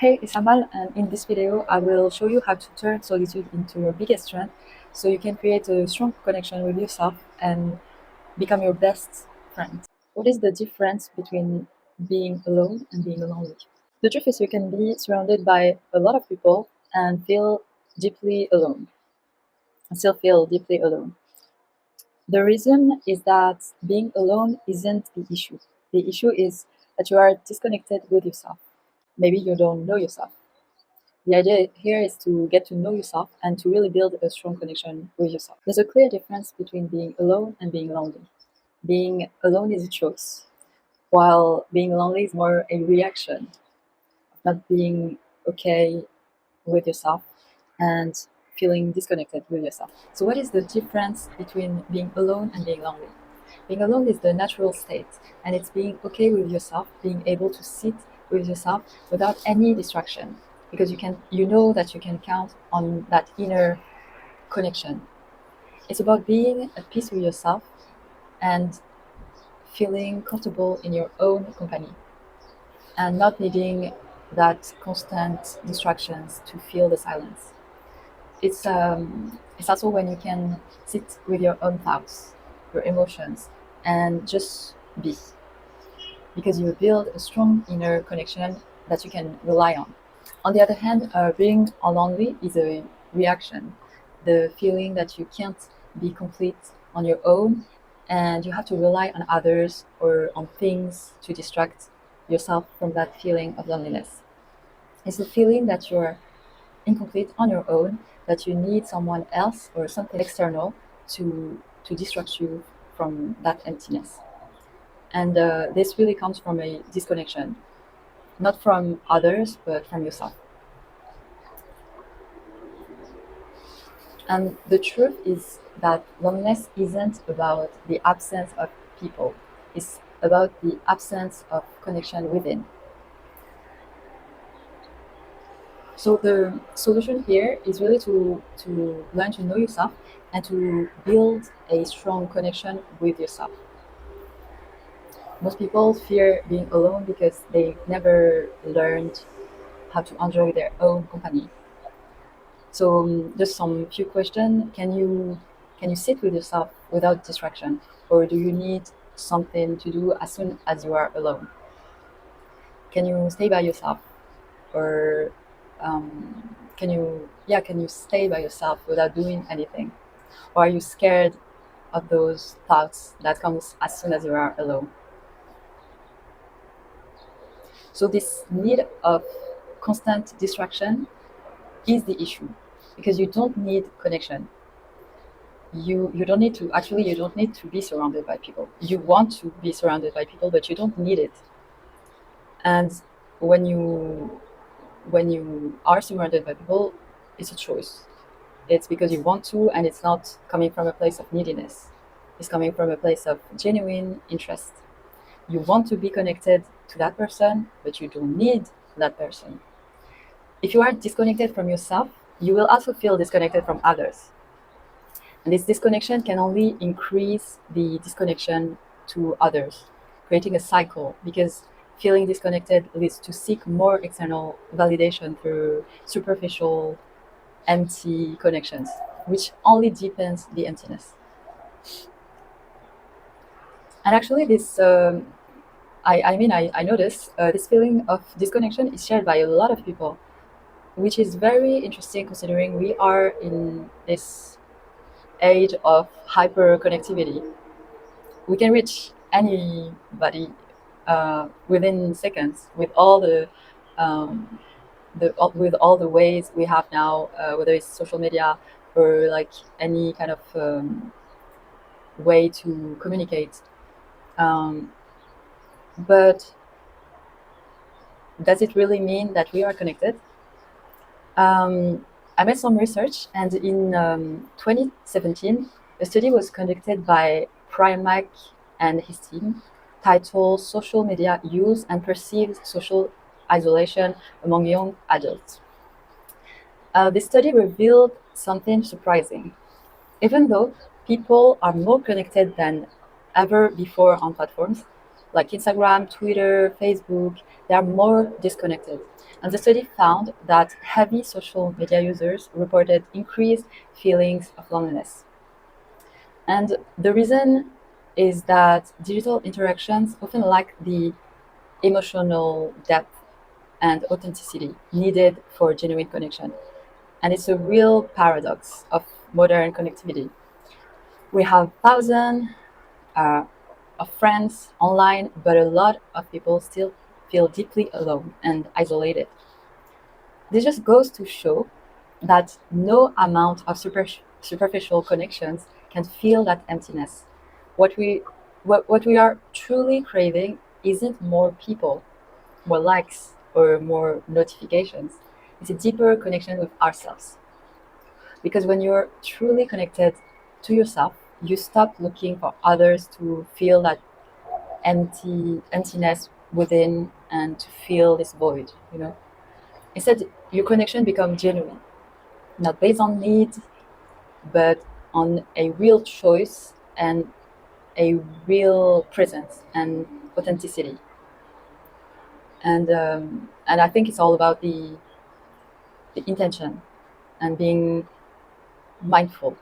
Hey, it's Amal, and in this video, I will show you how to turn solitude into your biggest strength so you can create a strong connection with yourself and become your best friend. What is the difference between being alone and being lonely? The truth is, you can be surrounded by a lot of people and feel deeply alone, and still feel deeply alone. The reason is that being alone isn't the issue. The issue is that you are disconnected with yourself. Maybe you don't know yourself. The idea here is to get to know yourself and to really build a strong connection with yourself. There's a clear difference between being alone and being lonely. Being alone is a choice, while being lonely is more a reaction of not being okay with yourself and feeling disconnected with yourself. So, what is the difference between being alone and being lonely? Being alone is the natural state, and it's being okay with yourself, being able to sit with yourself without any distraction, because you know that you can count on that inner connection. It's about being at peace with yourself and feeling comfortable in your own company and not needing that constant distractions to feel the silence. It's also when you can sit with your own thoughts, your emotions, and just be, because you build a strong inner connection that you can rely on. On the other hand, being lonely is a reaction, the feeling that you can't be complete on your own and you have to rely on others or on things to distract yourself from that feeling of loneliness. It's the feeling that you're incomplete on your own, that you need someone else or something external to distract you from that emptiness. And this really comes from a disconnection, not from others, but from yourself. And the truth is that loneliness isn't about the absence of people, it's about the absence of connection within. So the solution here is really to learn to know yourself and to build a strong connection with yourself. Most people fear being alone because they never learned how to enjoy their own company. So just some few questions. Can you sit with yourself without distraction, or do you need something to do as soon as you are alone? Can you stay by yourself, or can you stay by yourself without doing anything, or are you scared of those thoughts that comes as soon as you are alone? So this need of constant distraction is the issue, because you don't need connection. You don't need to, actually, you don't need to be surrounded by people. You want to be surrounded by people, but you don't need it. And when you are surrounded by people, it's a choice. It's because you want to, and it's not coming from a place of neediness. It's coming from a place of genuine interest. You want to be connected to that person, but you don't need that person. If you are disconnected from yourself, you will also feel disconnected from others. And this disconnection can only increase the disconnection to others, creating a cycle, because feeling disconnected leads to seek more external validation through superficial, empty connections, which only deepens the emptiness. And actually, I notice this feeling of disconnection is shared by a lot of people, which is very interesting considering we are in this age of hyper connectivity. We can reach anybody within seconds with all with all the ways we have now, whether it's social media or like any kind of way to communicate. Um, but does it really mean that we are connected? I made some research, and in 2017, a study was conducted by Primack and his team, titled "Social Media Use and Perceived Social Isolation Among Young Adults." This study revealed something surprising. Even though people are more connected than ever before on platforms, like Instagram, Twitter, Facebook, they are more disconnected. And the study found that heavy social media users reported increased feelings of loneliness. And the reason is that digital interactions often lack the emotional depth and authenticity needed for genuine connection. And it's a real paradox of modern connectivity. We have thousands uh, of friends online, but a lot of people still feel deeply alone and isolated. This just goes to show that no amount of superficial connections can fill that emptiness. What we, what we are truly craving isn't more people, more likes, or more notifications. It's a deeper connection with ourselves. Because when you're truly connected to yourself, you stop looking for others to feel that emptiness within and to feel this void, you know. Instead, your connection becomes genuine, not based on need, but on a real choice and a real presence and authenticity. And I think it's all about the intention and being mindful,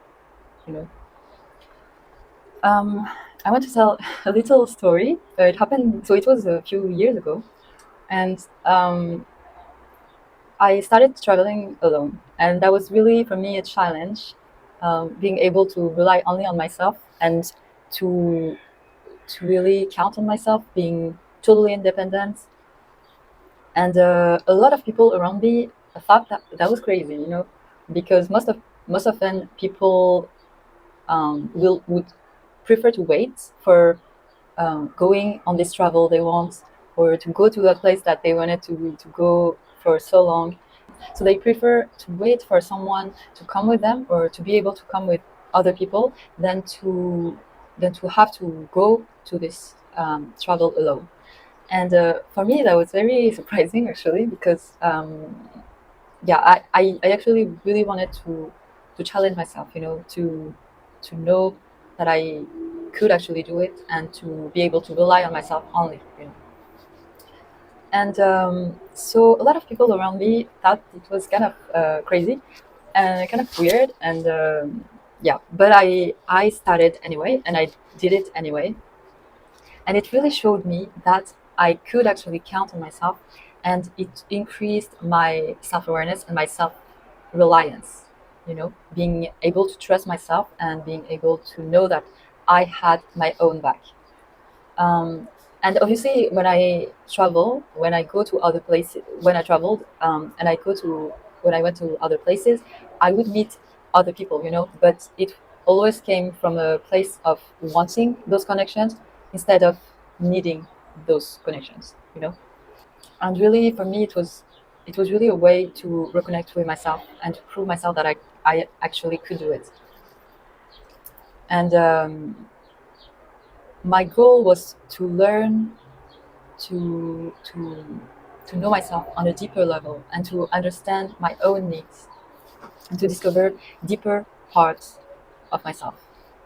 you know. Um, I want to tell a little story. It happened, so it was a few years ago, and I started traveling alone, and that was really for me a challenge, being able to rely only on myself and to to really count on myself, being totally independent. And a lot of people around me thought that that was crazy, you know, because most often people will would prefer to wait for going on this travel they want, or to go to that place that they wanted to go for so long. So they prefer to wait for someone to come with them or to be able to come with other people than to have to go to this travel alone. And for me, that was very surprising actually, because yeah, I actually really wanted to challenge myself, you know, to know that I could actually do it and to be able to rely on myself only, you know. And so a lot of people around me thought it was kind of crazy and kind of weird. And yeah, but I started anyway, and I did it anyway. And it really showed me that I could actually count on myself, and it increased my self-awareness and my self-reliance, you know, being able to trust myself and being able to know that I had my own back. um, and obviously when I travel, when I go to other places, when I traveled, and I go to when I went to other places, I would meet other people, you know, but it always came from a place of wanting those connections instead of needing those connections, you know. And really for me it was really a way to reconnect with myself and to prove myself that I actually could do it. And my goal was to learn to to to know myself on a deeper level and to understand my own needs and to discover deeper parts of myself,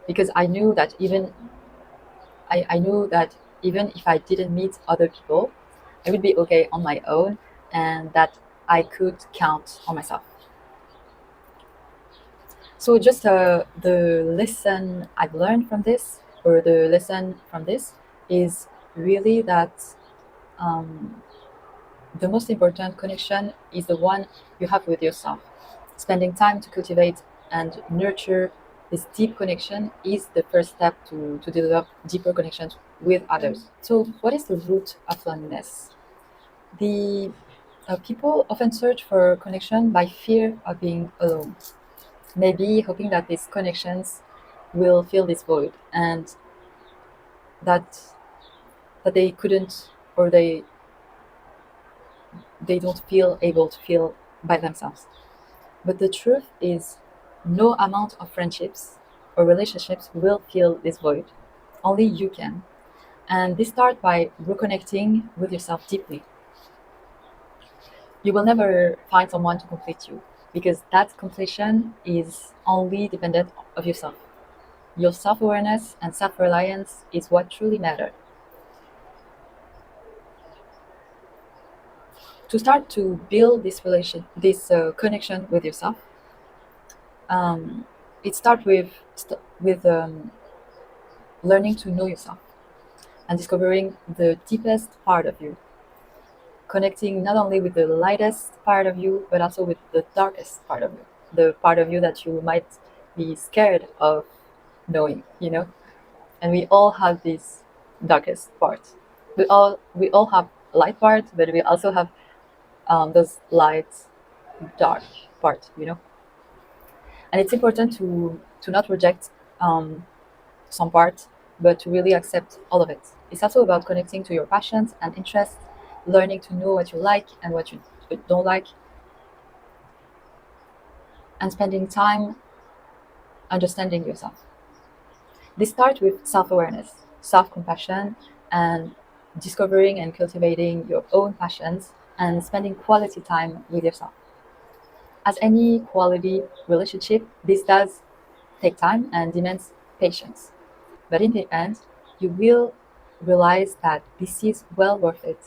because I knew that even if I didn't meet other people, I would be okay on my own, and that I could count on myself. So just the lesson I've learned from this, or the lesson from this, is really that um, the most important connection is the one you have with yourself. Spending time to cultivate and nurture this deep connection is the first step to develop deeper connections with others. So, what is the root of loneliness? The People often search for connection by fear of being alone, maybe hoping that these connections will fill this void, and that they couldn't, or they don't feel able to feel by themselves. But the truth is, no amount of friendships or relationships will fill this void. Only you can. And this starts by reconnecting with yourself deeply. You will never find someone to complete you, because that completion is only dependent of yourself. Your self-awareness and self-reliance is what truly matter. To start to build this connection with yourself, um, it starts with learning to know yourself and discovering the deepest part of you, connecting not only with the lightest part of you, but also with the darkest part of you, the part of you that you might be scared of knowing. And we all have this darkest part. We all have light part, but we also have those light, dark part. And it's important to not reject um, some part, but to really accept all of it. It's also about connecting to your passions and interests, learning to know what you like and what you don't like, and spending time understanding yourself. This starts with self awareness, self compassion, and discovering and cultivating your own passions and spending quality time with yourself. As any quality relationship, this does take time and demands patience. But in the end, you will realize that this is well worth it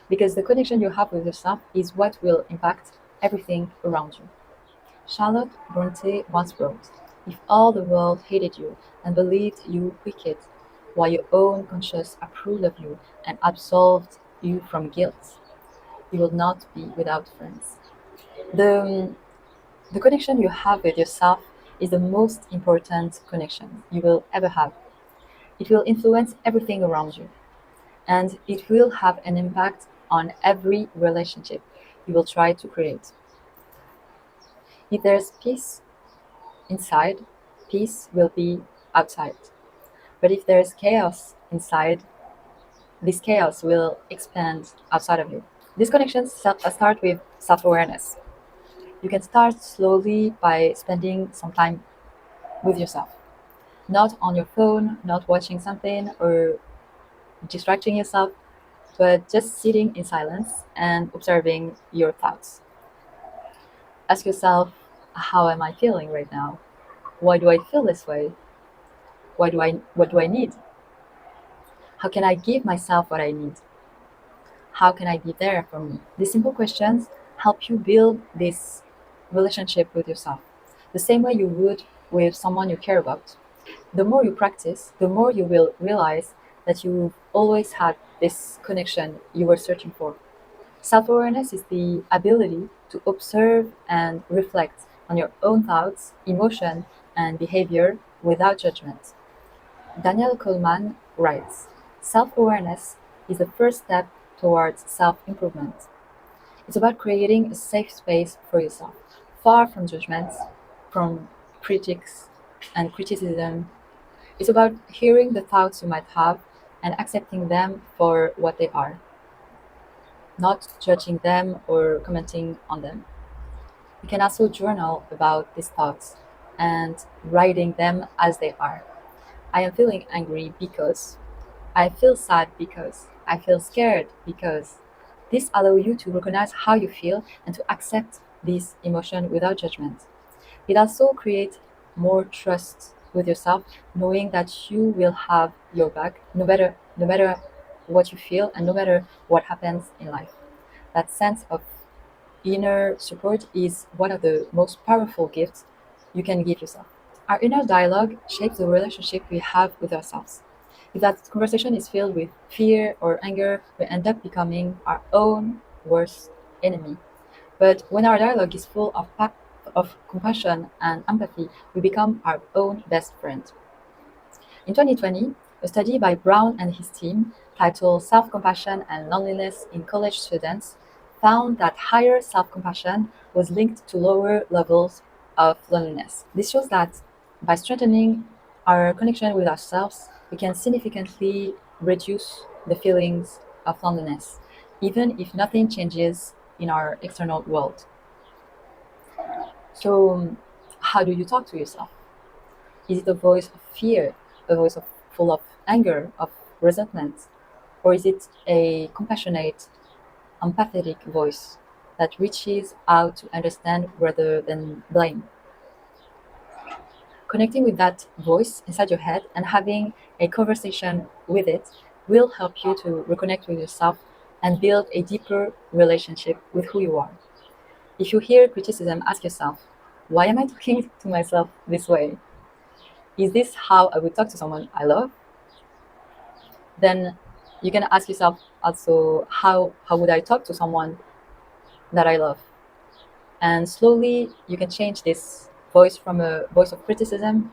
because the connection you have with yourself is what will impact everything around you. Charlotte Bronte once wrote, "If all the world hated you and believed you wicked, while your own conscience approved of you and absolved you from guilt, you will not be without friends." The, the connection you have with yourself is the most important connection you will ever have. It will influence everything around you, and it will have an impact on every relationship you will try to create. If there's peace inside, peace will be outside. But if there's chaos inside, this chaos will expand outside of you. These connections start with self awareness. You can start slowly by spending some time with yourself, not on your phone, not watching something or distracting yourself, but just sitting in silence and observing your thoughts. Ask yourself, how am I feeling right now? Why do I feel this way? What do I need? How can I give myself what I need? How can I be there for me? These simple questions help you build this relationship with yourself, the same way you would with someone you care about. The more you practice, the more you will realize that you've always had this connection you were searching for. Self awareness is the ability to observe and reflect on your own thoughts, emotion, and behavior without judgment. Daniel Coleman writes, "Self awareness is the first step towards self improvement. It's about creating a safe space for yourself, far from judgments, from critics and criticism. It's about hearing the thoughts you might have and accepting them for what they are, not judging them or commenting on them. You can also journal about these thoughts and writing them as they are. I am feeling angry because, I feel sad because, I feel scared because. This allows you to recognize how you feel and to accept this emotion without judgment. It also creates more trust with yourself, knowing that you will have your back no matter what you feel and no matter what happens in life. That sense of inner support is one of the most powerful gifts you can give yourself. Our inner dialogue shapes the relationship we have with ourselves. If that conversation is filled with fear or anger, we end up becoming our own worst enemy. But when our dialogue is full of compassion and empathy, we become our own best friend. In 2020, a study by Brown and his team, titled Self Compassion and Loneliness in College Students, found that higher self compassion was linked to lower levels of loneliness. This shows that by strengthening our connection with ourselves, we can significantly reduce the feelings of loneliness, even if nothing changes in our external world. So, how do you talk to yourself? Is it a voice of fear, a voice full of anger, of resentment, or is it a compassionate, empathetic voice that reaches out to understand rather than blame? Connecting with that voice inside your head and having a conversation with it will help you to reconnect with yourself and build a deeper relationship with who you are. If you hear criticism, ask yourself, why am I talking to myself this way? Is this how I would talk to someone I love? Then you can ask yourself also, how would I talk to someone that I love? And slowly you can change this voice from a voice of criticism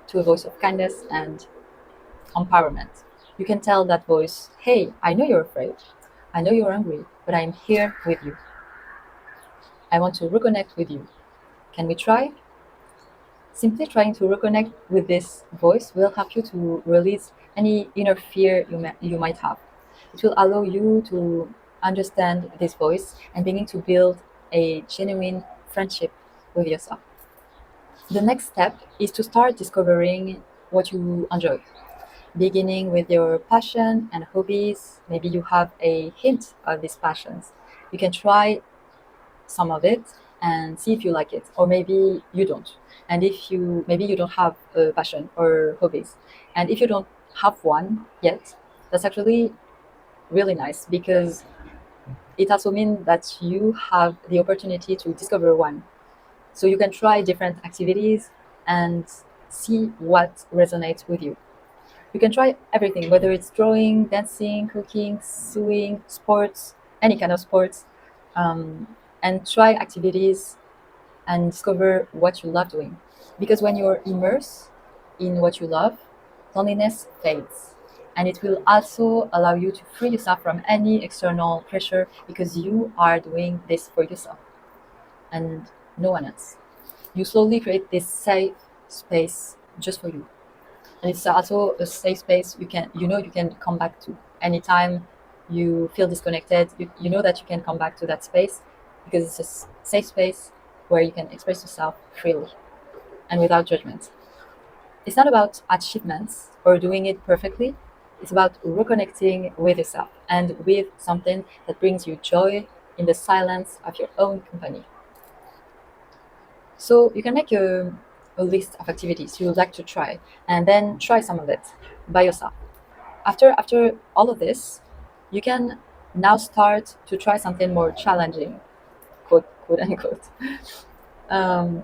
to a voice of kindness and empowerment. You can tell that voice, hey, I know you're afraid. I know you're angry, but I'm here with you. I want to reconnect with you. Can we try? Simply trying to reconnect with this voice will help you to release any inner fear you might have. It will allow you to understand this voice and begin to build a genuine friendship with yourself. The next step is to start discovering what you enjoy, beginning with your passion and hobbies. Maybe you have a hint of these passions. You can try some of it and see if you like it, or maybe you don't. And if you maybe you don't have a passion or hobbies, and if you don't have one yet, that's actually really nice, because it also means that you have the opportunity to discover one. So you can try different activities and see what resonates with you. You can try everything, whether it's drawing, dancing, cooking, sewing, sports, any kind of sports, um, and try activities and discover what you love doing. Because when you're immersed in what you love, loneliness fades. And it will also allow you to free yourself from any external pressure, because you are doing this for yourself and no one else. You slowly create this safe space just for you. And it's also a safe space you can come back to anytime you feel disconnected. You know that you can come back to that space, because it's a safe space where you can express yourself freely and without judgment. It's not about achievements or doing it perfectly. It's about reconnecting with yourself and with something that brings you joy in the silence of your own company. So you can make a list of activities you would like to try, and then try some of it by yourself. After all of this, you can now start to try something more challenging, quote unquote. Um,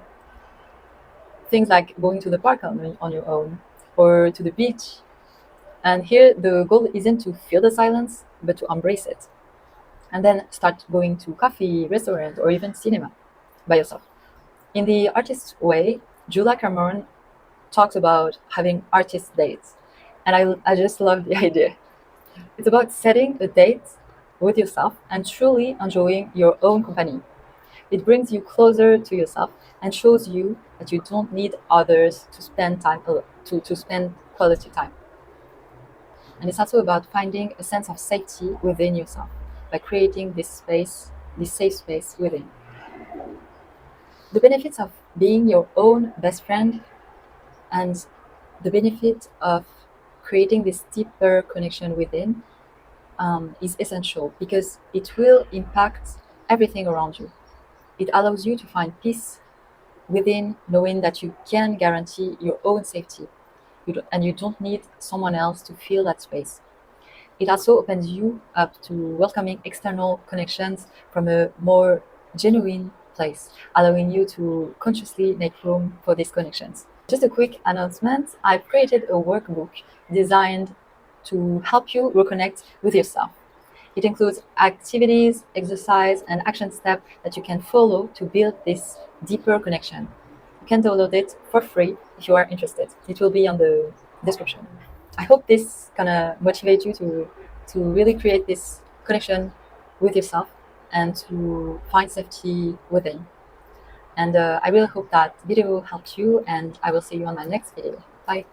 Things like going to the park on your own, or to the beach. And here the goal isn't to feel the silence, but to embrace it. And then start going to coffee, restaurant, or even cinema by yourself. In the artist way, Julia Cameron talks about having artist dates. And I just love the idea. It's about setting a date with yourself and truly enjoying your own company. It brings you closer to yourself and shows you that you don't need others to spend to spend quality time. And it's also about finding a sense of safety within yourself by creating this space, this safe space within. The benefits of being your own best friend, and the benefit of creating this deeper connection within, is essential, because it will impact everything around you. It allows you to find peace within, knowing that you can guarantee your own safety, and you don't need someone else to fill that space. It also opens you up to welcoming external connections from a more genuine place, allowing you to consciously make room for these connections. Just a quick announcement: I've created a workbook designed to help you reconnect with yourself. It includes activities, exercise, and action steps that you can follow to build this deeper connection. You can download it for free if you are interested. It will be on the description. I hope this gonna motivate you to really create this connection with yourself and to find safety within. And I really hope that video helped you, and I will see you on my next video. Bye.